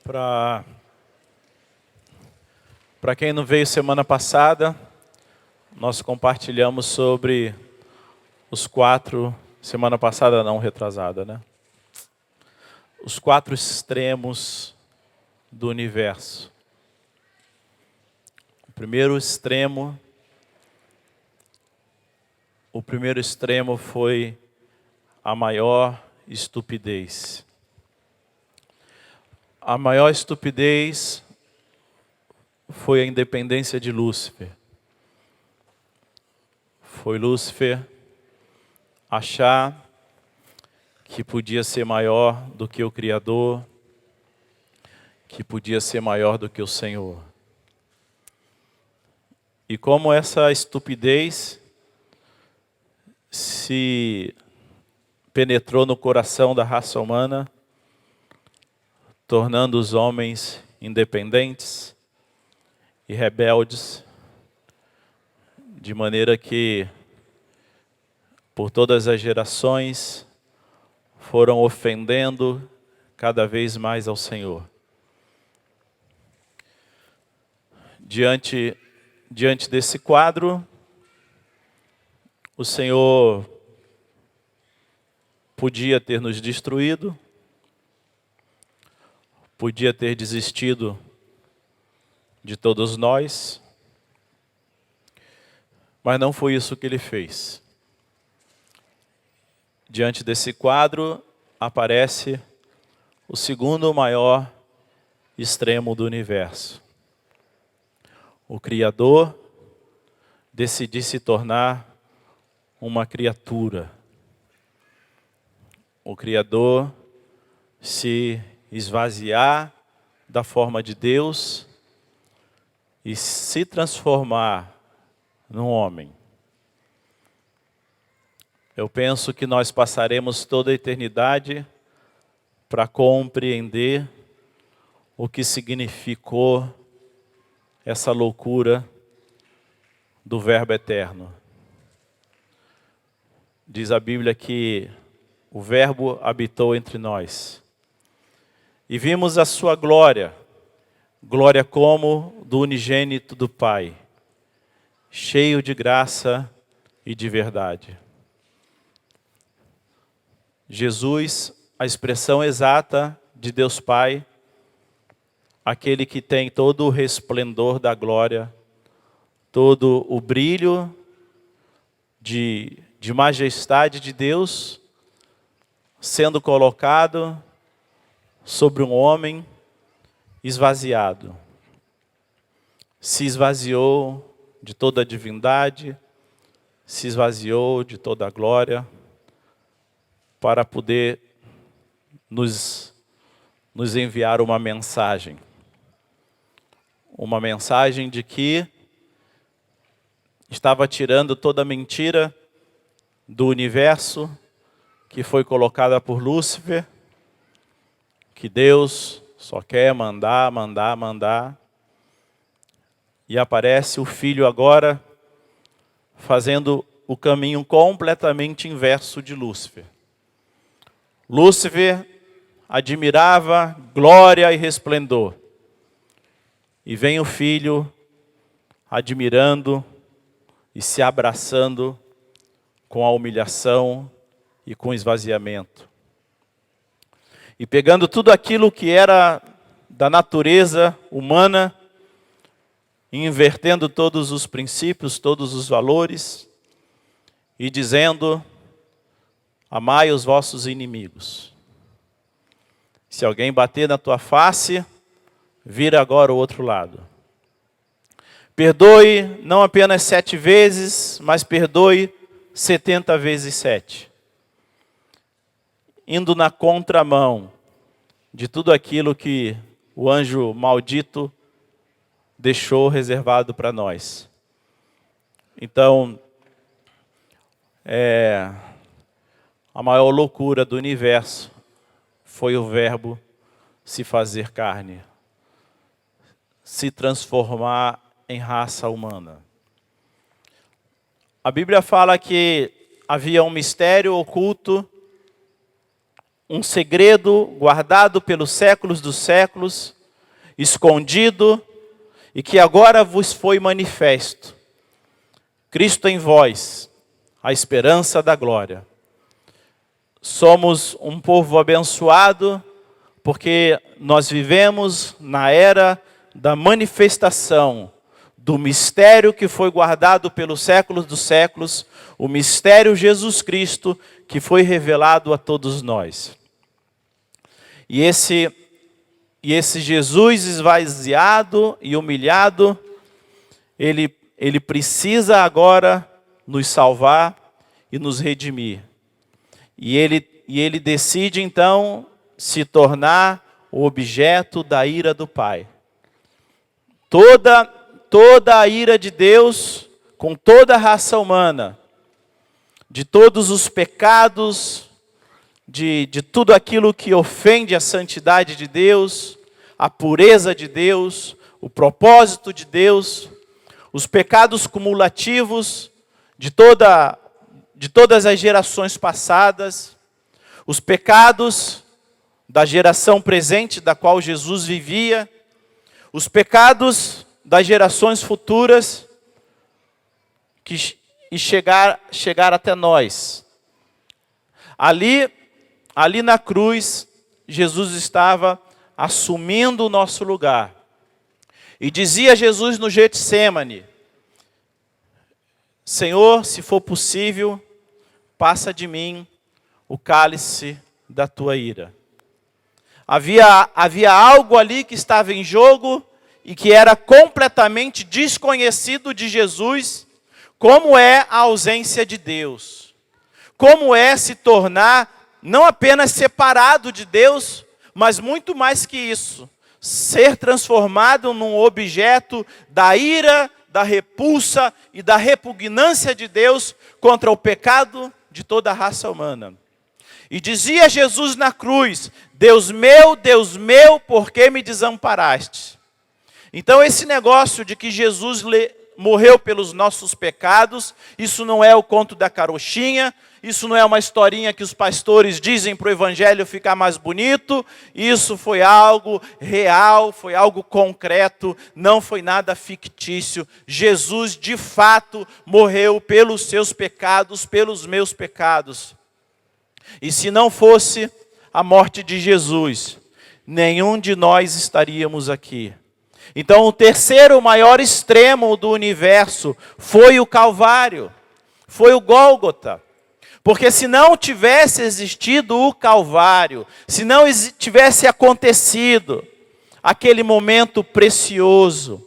Para quem não veio semana passada, nós compartilhamos sobre semana passada não, retrasada, né? Os 4 extremos do universo. O primeiro extremo foi a maior estupidez. A maior estupidez foi a independência de Lúcifer. Foi Lúcifer achar que podia ser maior do que o Criador, que podia ser maior do que o Senhor. E como essa estupidez se penetrou no coração da raça humana, tornando os homens independentes e rebeldes, de maneira que, por todas as gerações, foram ofendendo cada vez mais ao Senhor. Diante desse quadro, o Senhor podia ter nos destruído, podia ter desistido de todos nós, mas não foi isso que ele fez. Diante desse quadro aparece o segundo maior extremo do universo. O Criador decidiu se tornar uma criatura. O Criador se esvaziar da forma de Deus e se transformar num homem. Eu penso que nós passaremos toda a eternidade para compreender o que significou essa loucura do Verbo eterno. Diz a Bíblia que o Verbo habitou entre nós. E vimos a sua glória, glória como do unigênito do Pai, cheio de graça e de verdade. Jesus, a expressão exata de Deus Pai, aquele que tem todo o resplendor da glória, todo o brilho de majestade de Deus, sendo colocado sobre um homem esvaziado. Se esvaziou de toda a divindade, se esvaziou de toda a glória, para poder nos enviar uma mensagem. Uma mensagem de que estava tirando toda a mentira do universo que foi colocada por Lúcifer, que Deus só quer mandar. E aparece o Filho agora fazendo o caminho completamente inverso de Lúcifer. Lúcifer admirava glória e resplendor. E vem o Filho admirando e se abraçando com a humilhação e com o esvaziamento. E pegando tudo aquilo que era da natureza humana, invertendo todos os princípios, todos os valores, e dizendo: amai os vossos inimigos. Se alguém bater na tua face, vira agora o outro lado. Perdoe não apenas 7 vezes, mas perdoe 70 vezes 7. Indo na contramão de tudo aquilo que o anjo maldito deixou reservado para nós. Então, a maior loucura do universo foi o Verbo se fazer carne, se transformar em raça humana. A Bíblia fala que havia um mistério oculto, um segredo guardado pelos séculos dos séculos, escondido e que agora vos foi manifesto. Cristo em vós, a esperança da glória. Somos um povo abençoado porque nós vivemos na era da manifestação do mistério que foi guardado pelos séculos dos séculos, o mistério Jesus Cristo que foi revelado a todos nós. E esse Jesus esvaziado e humilhado, ele precisa agora nos salvar e nos redimir. E ele decide então se tornar o objeto da ira do Pai. Toda a ira de Deus, com toda a raça humana, de todos os pecados, de tudo aquilo que ofende a santidade de Deus, a pureza de Deus, o propósito de Deus, os pecados cumulativos de todas as gerações passadas, os pecados da geração presente da qual Jesus vivia, os pecados das gerações futuras e chegar até nós. Ali na cruz, Jesus estava assumindo o nosso lugar. E dizia Jesus no Getsêmani: Senhor, se for possível, passa de mim o cálice da tua ira. Havia algo ali que estava em jogo e que era completamente desconhecido de Jesus, como é a ausência de Deus. Como é se tornar não apenas separado de Deus, mas muito mais que isso, ser transformado num objeto da ira, da repulsa e da repugnância de Deus contra o pecado de toda a raça humana. E dizia Jesus na cruz: Deus meu, por que me desamparaste? Então esse negócio de que Jesus morreu pelos nossos pecados, isso não é o conto da carochinha, isso não é uma historinha que os pastores dizem para o evangelho ficar mais bonito, isso foi algo real, foi algo concreto, não foi nada fictício. Jesus de fato morreu pelos seus pecados, pelos meus pecados. E se não fosse a morte de Jesus, nenhum de nós estaríamos aqui. Então o terceiro maior extremo do universo foi o Calvário, foi o Gólgota. Porque se não tivesse existido o Calvário, se não tivesse acontecido aquele momento precioso,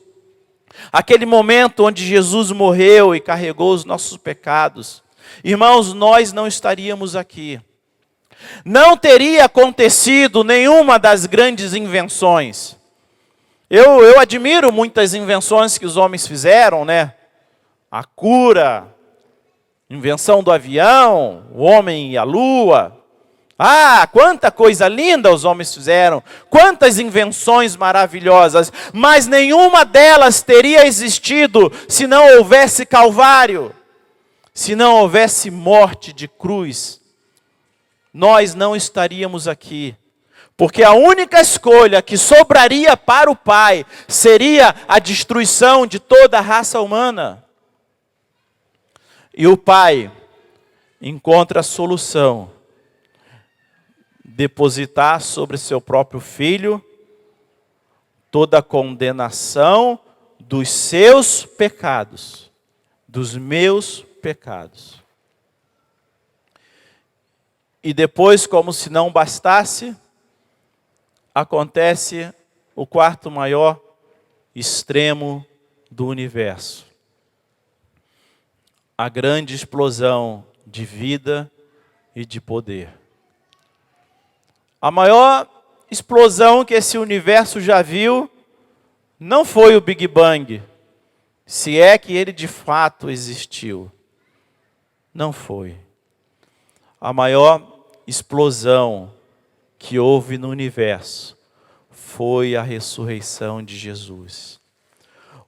aquele momento onde Jesus morreu e carregou os nossos pecados, irmãos, nós não estaríamos aqui. Não teria acontecido nenhuma das grandes invenções. Eu admiro muitas invenções que os homens fizeram, né? A cura, invenção do avião, o homem e a lua. Ah, quanta coisa linda os homens fizeram, quantas invenções maravilhosas, mas nenhuma delas teria existido se não houvesse Calvário, se não houvesse morte de cruz. Nós não estaríamos aqui. Porque a única escolha que sobraria para o Pai seria a destruição de toda a raça humana. E o Pai encontra a solução: depositar sobre seu próprio Filho toda a condenação dos seus pecados, dos meus pecados. E depois, como se não bastasse, acontece o quarto maior extremo do universo. A grande explosão de vida e de poder. A maior explosão que esse universo já viu não foi o Big Bang, se é que ele de fato existiu. Não foi. A maior explosão que houve no universo foi a ressurreição de Jesus,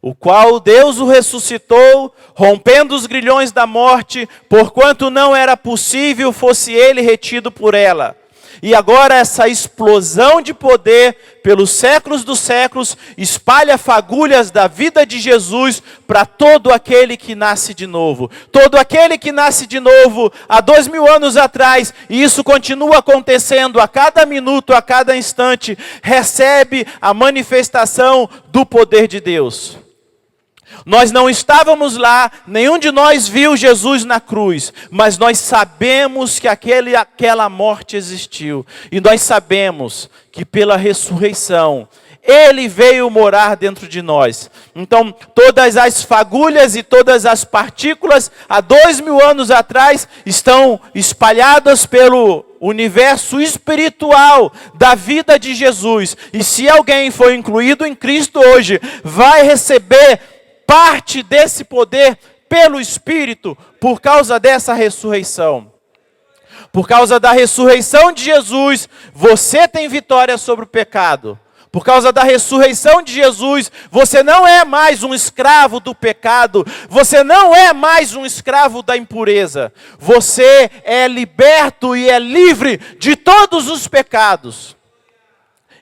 o qual Deus o ressuscitou, rompendo os grilhões da morte, porquanto não era possível fosse ele retido por ela. E agora essa explosão de poder, pelos séculos dos séculos, espalha fagulhas da vida de Jesus para todo aquele que nasce de novo. Todo aquele que nasce de novo há 2000 anos atrás, e isso continua acontecendo a cada minuto, a cada instante, recebe a manifestação do poder de Deus. Nós não estávamos lá, nenhum de nós viu Jesus na cruz, mas nós sabemos que aquela morte existiu. E nós sabemos que pela ressurreição, Ele veio morar dentro de nós. Então, todas as fagulhas e todas as partículas, há 2000 anos atrás, estão espalhadas pelo universo espiritual da vida de Jesus. E se alguém for incluído em Cristo hoje, vai receber parte desse poder pelo Espírito, por causa dessa ressurreição. Por causa da ressurreição de Jesus, você tem vitória sobre o pecado. Por causa da ressurreição de Jesus, você não é mais um escravo do pecado, você não é mais um escravo da impureza. Você é liberto e é livre de todos os pecados,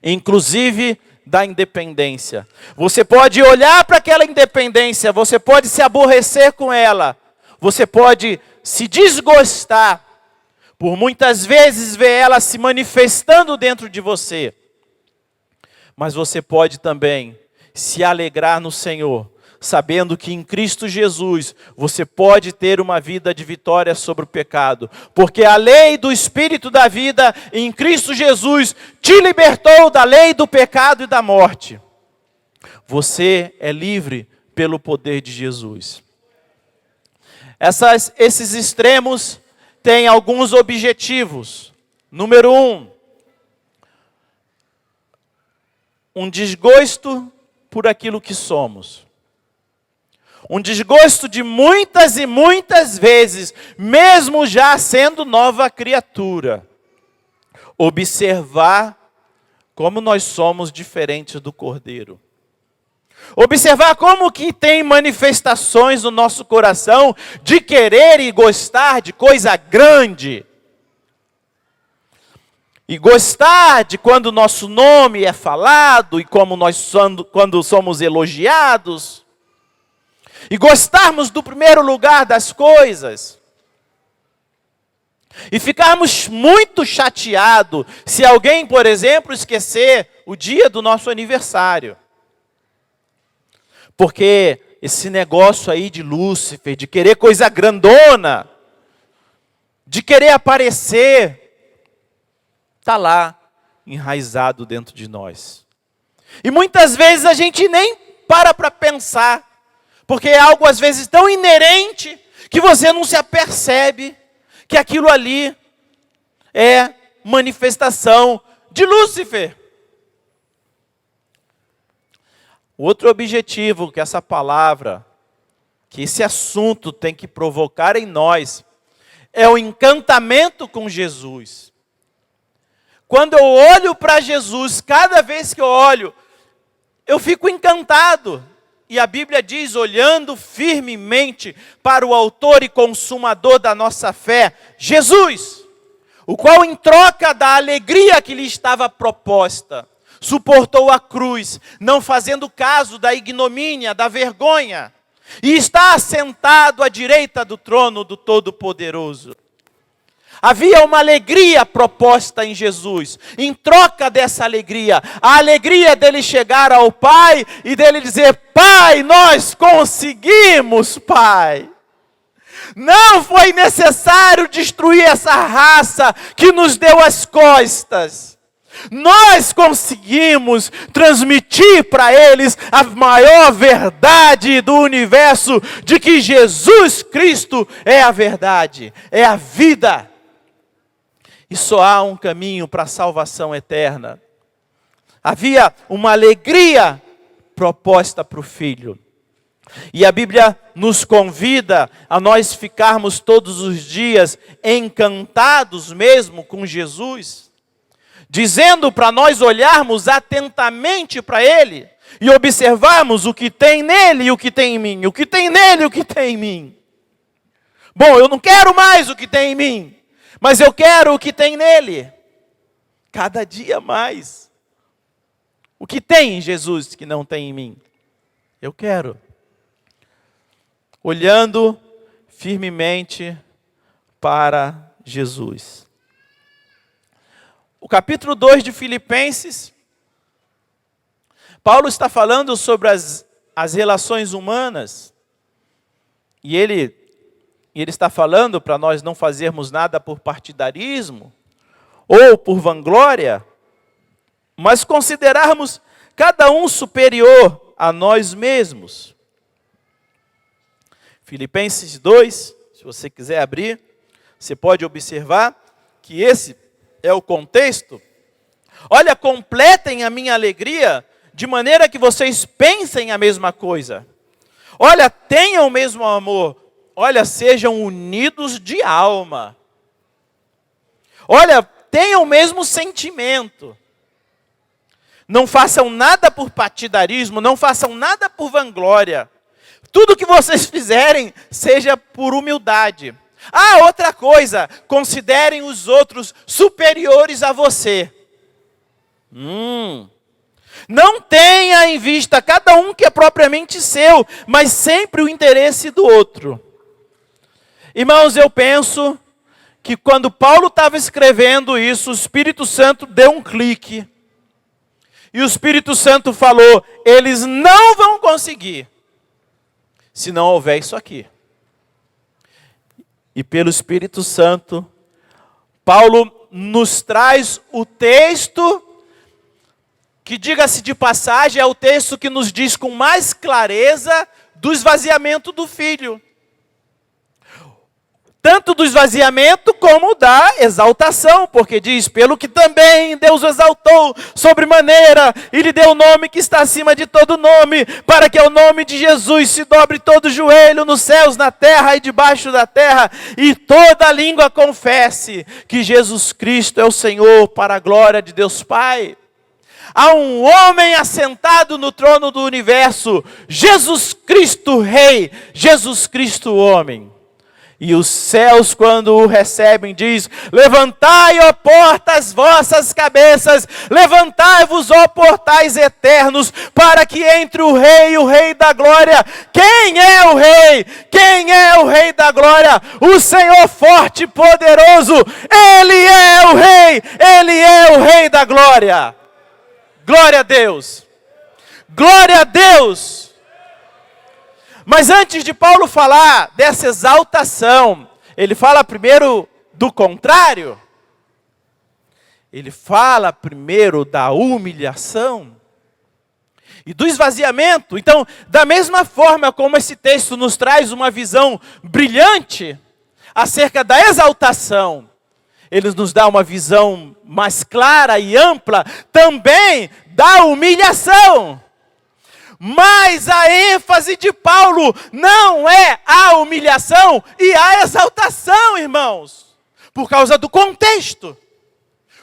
inclusive da independência. Você pode olhar para aquela independência, você pode se aborrecer com ela, você pode se desgostar, por muitas vezes ver ela se manifestando dentro de você. Mas você pode também se alegrar no Senhor, sabendo que em Cristo Jesus você pode ter uma vida de vitória sobre o pecado. Porque a lei do Espírito da vida em Cristo Jesus te libertou da lei do pecado e da morte. Você é livre pelo poder de Jesus. Esses extremos têm alguns objetivos. Número 1, um desgosto por aquilo que somos. Um desgosto de muitas e muitas vezes, mesmo já sendo nova criatura. Observar como nós somos diferentes do Cordeiro. Observar como que tem manifestações no nosso coração de querer e gostar de coisa grande. E gostar de quando o nosso nome é falado e quando somos elogiados. E gostarmos do primeiro lugar das coisas. E ficarmos muito chateados se alguém, por exemplo, esquecer o dia do nosso aniversário. Porque esse negócio aí de Lúcifer, de querer coisa grandona, de querer aparecer, está lá, enraizado dentro de nós. E muitas vezes a gente nem para pensar, porque é algo às vezes tão inerente, que você não se apercebe que aquilo ali é manifestação de Lúcifer. Outro objetivo que essa palavra, que esse assunto tem que provocar em nós, é o encantamento com Jesus. Quando eu olho para Jesus, cada vez que eu olho, eu fico encantado. E a Bíblia diz, olhando firmemente para o autor e consumador da nossa fé, Jesus, o qual em troca da alegria que lhe estava proposta, suportou a cruz, não fazendo caso da ignomínia, da vergonha, e está assentado à direita do trono do Todo-Poderoso. Havia uma alegria proposta em Jesus. Em troca dessa alegria, a alegria dele chegar ao Pai e dele dizer, Pai, nós conseguimos, Pai. Não foi necessário destruir essa raça que nos deu as costas. Nós conseguimos transmitir para eles a maior verdade do universo, de que Jesus Cristo é a verdade, é a vida. E só há um caminho para a salvação eterna. Havia uma alegria proposta para o Filho. E a Bíblia nos convida a nós ficarmos todos os dias encantados mesmo com Jesus, dizendo para nós olharmos atentamente para Ele e observarmos o que tem nele e o que tem em mim, o que tem nele e o que tem em mim. Bom, eu não quero mais o que tem em mim, mas eu quero o que tem nele. cada dia mais. O que tem em Jesus que não tem em mim? Eu quero. Olhando firmemente para Jesus. O capítulo 2 de Filipenses, Paulo está falando sobre as relações humanas, e ele está falando para nós não fazermos nada por partidarismo, ou por vanglória, mas considerarmos cada um superior a nós mesmos. Filipenses 2, se você quiser abrir, você pode observar que esse é o contexto. Olha, completem a minha alegria, de maneira que vocês pensem a mesma coisa. Olha, tenham o mesmo amor. Olha, sejam unidos de alma. Olha, tenham o mesmo sentimento. Não façam nada por partidarismo, não façam nada por vanglória. Tudo que vocês fizerem, seja por humildade. Ah, outra coisa, considerem os outros superiores a você. Não tenha em vista cada um que é propriamente seu, mas sempre o interesse do outro. Irmãos, eu penso que quando Paulo estava escrevendo isso, o Espírito Santo deu um clique. E o Espírito Santo falou, eles não vão conseguir, se não houver isso aqui. E pelo Espírito Santo, Paulo nos traz o texto, que diga-se de passagem, é o texto que nos diz com mais clareza do esvaziamento do Filho. Tanto do esvaziamento como da exaltação, porque diz, pelo que também Deus o exaltou sobremaneira, e lhe deu o nome que está acima de todo nome, para que ao nome de Jesus se dobre todo joelho nos céus, na terra e debaixo da terra, e toda língua confesse que Jesus Cristo é o Senhor, para a glória de Deus Pai. Há um homem assentado no trono do universo, Jesus Cristo Rei, Jesus Cristo Homem. E os céus, quando o recebem, diz, levantai, ó portas, vossas cabeças, levantai-vos, ó portais eternos, para que entre o Rei da Glória. Quem é o Rei? Quem é o Rei da Glória? O Senhor forte e poderoso. Ele é o Rei, Ele é o Rei da Glória. Glória a Deus. Glória a Deus. Mas antes de Paulo falar dessa exaltação, ele fala primeiro do contrário. Ele fala primeiro da humilhação e do esvaziamento. Então, da mesma forma como esse texto nos traz uma visão brilhante acerca da exaltação, ele nos dá uma visão mais clara e ampla também da humilhação. Mas a ênfase de Paulo não é a humilhação e a exaltação, irmãos, por causa do contexto.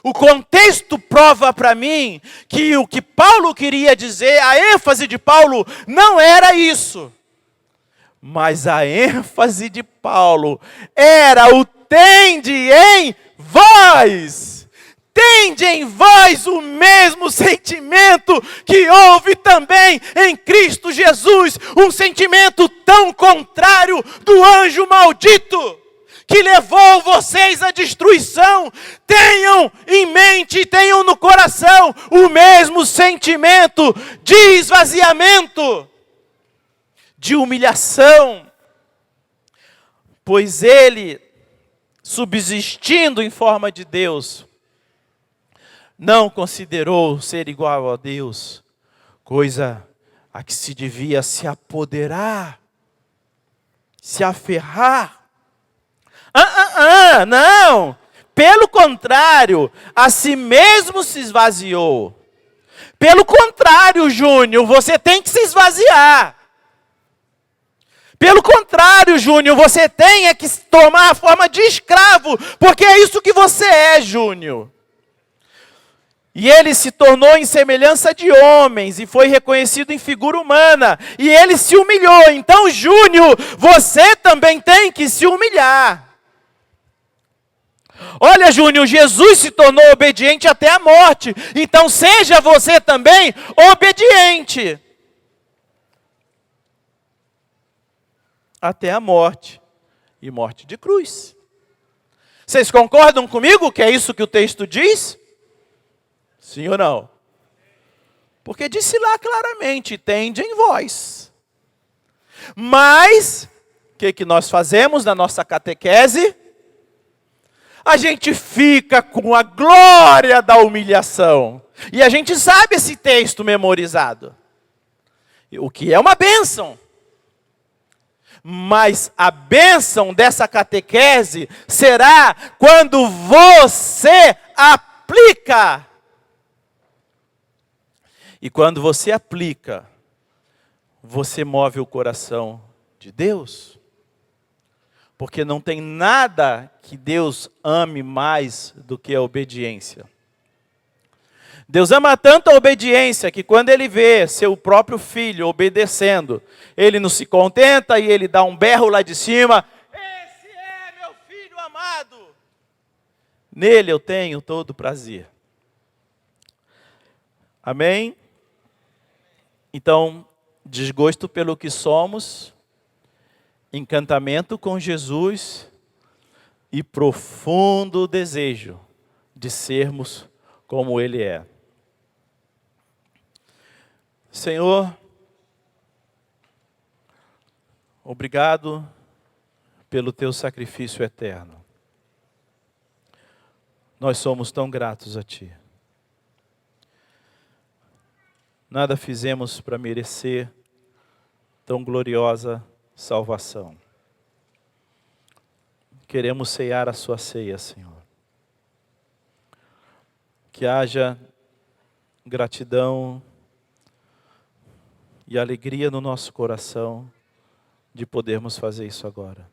O contexto prova para mim que o que Paulo queria dizer, a ênfase de Paulo não era isso. Mas a ênfase de Paulo era o tende em vós. Tende em vós o mesmo sentimento que houve também em Cristo Jesus, um sentimento tão contrário do anjo maldito, que levou vocês à destruição. Tenham em mente, tenham no coração o mesmo sentimento de esvaziamento, de humilhação, pois ele, subsistindo em forma de Deus, não considerou ser igual a Deus, coisa a que se devia se apoderar, se aferrar. Não! Pelo contrário, a si mesmo se esvaziou. Pelo contrário, Júnior, você tem que se esvaziar. Pelo contrário, Júnior, você tem que tomar a forma de escravo, porque é isso que você é, Júnior. E ele se tornou em semelhança de homens e foi reconhecido em figura humana. E ele se humilhou. Então, Júnior, você também tem que se humilhar. Olha, Júnior, Jesus se tornou obediente até a morte. Então seja você também obediente. Até a morte. E morte de cruz. Vocês concordam comigo que é isso que o texto diz? Sim ou não? Porque disse lá claramente, tende em vós. Mas, o que nós fazemos na nossa catequese? A gente fica com a glória da humilhação. E a gente sabe esse texto memorizado. O que é uma bênção. Mas a bênção dessa catequese será quando você aplica. E quando você aplica, você move o coração de Deus. Porque não tem nada que Deus ame mais do que a obediência. Deus ama tanto a obediência que quando Ele vê seu próprio filho obedecendo, Ele não se contenta e Ele dá um berro lá de cima. Esse é meu filho amado. Nele eu tenho todo prazer. Amém? Então, desgosto pelo que somos, encantamento com Jesus e profundo desejo de sermos como Ele é. Senhor, obrigado pelo Teu sacrifício eterno. Nós somos tão gratos a Ti. Nada fizemos para merecer tão gloriosa salvação. Queremos ceiar a Sua ceia, Senhor. Que haja gratidão e alegria no nosso coração de podermos fazer isso agora.